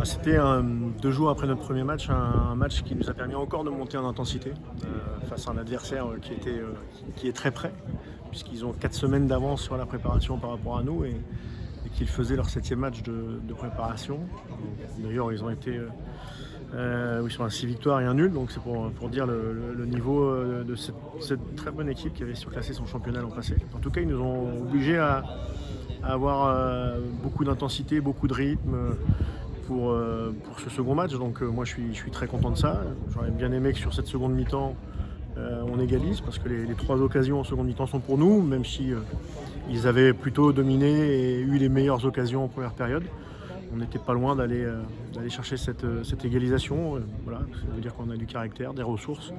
C'était 2 jours après notre premier match, un match qui nous a permis encore de monter en intensité face à un adversaire qui est très près, puisqu'ils ont 4 semaines d'avance sur la préparation par rapport à nous et qu'ils faisaient leur 7e match de préparation. D'ailleurs, ils ont été sur un 6 victoires et un nul, donc c'est pour dire le niveau de cette très bonne équipe qui avait surclassé son championnat l'an passé. En tout cas, ils nous ont obligés à avoir beaucoup d'intensité, beaucoup de rythme pour ce second match. Donc moi je suis très content de ça. J'aurais bien aimé que sur cette seconde mi-temps on égalise, parce que les 3 occasions en seconde mi-temps sont pour nous, même si ils avaient plutôt dominé et eu les meilleures occasions en première période. On n'était pas loin d'aller chercher cette égalisation. Voilà, ça veut dire qu'on a du caractère, des ressources.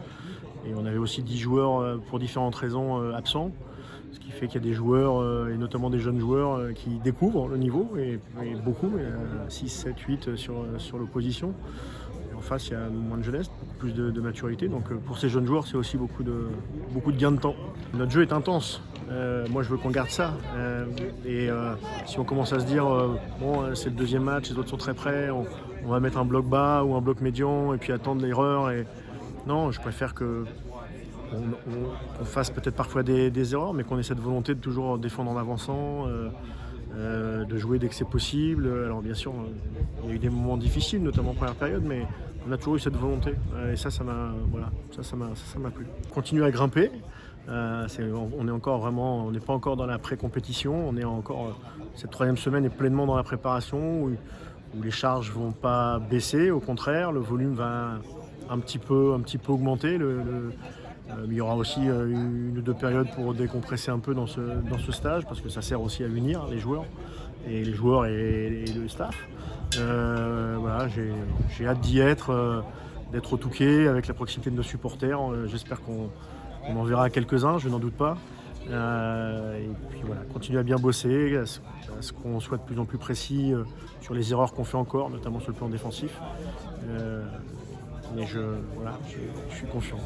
Et on avait aussi 10 joueurs pour différentes raisons absents. Ce qui fait qu'il y a des joueurs, et notamment des jeunes joueurs, qui découvrent le niveau, et beaucoup, 6, 7, 8 sur l'opposition. En face, il y a moins de jeunesse, plus de maturité. Donc pour ces jeunes joueurs, c'est aussi beaucoup de gains de temps. Notre jeu est intense. Moi, je veux qu'on garde ça. Si on commence à se dire, bon, c'est le 2e match, les autres sont très près, on va mettre un bloc bas ou un bloc médian, et puis attendre l'erreur. Non, je préfère que on fasse peut-être parfois des erreurs, mais qu'on ait cette volonté de toujours défendre en avançant, de jouer dès que c'est possible. Alors bien sûr, il y a eu des moments difficiles, notamment en première période, mais on a toujours eu cette volonté. Et ça m'a plu. Continuer à grimper. On n'est pas encore dans la pré-compétition. On est encore, cette 3e semaine est pleinement dans la préparation, où les charges vont pas baisser, au contraire, le volume va un petit peu augmenter. Il y aura aussi 1 ou 2 périodes pour décompresser un peu dans ce stage, parce que ça sert aussi à unir les joueurs et le staff. Voilà, j'ai hâte d'y être, d'être au Touquet avec la proximité de nos supporters. J'espère qu'on en verra quelques-uns, je n'en doute pas. Et puis voilà, continuer à bien bosser, à ce qu'on soit de plus en plus précis sur les erreurs qu'on fait encore, notamment sur le plan défensif. Mais je suis confiant.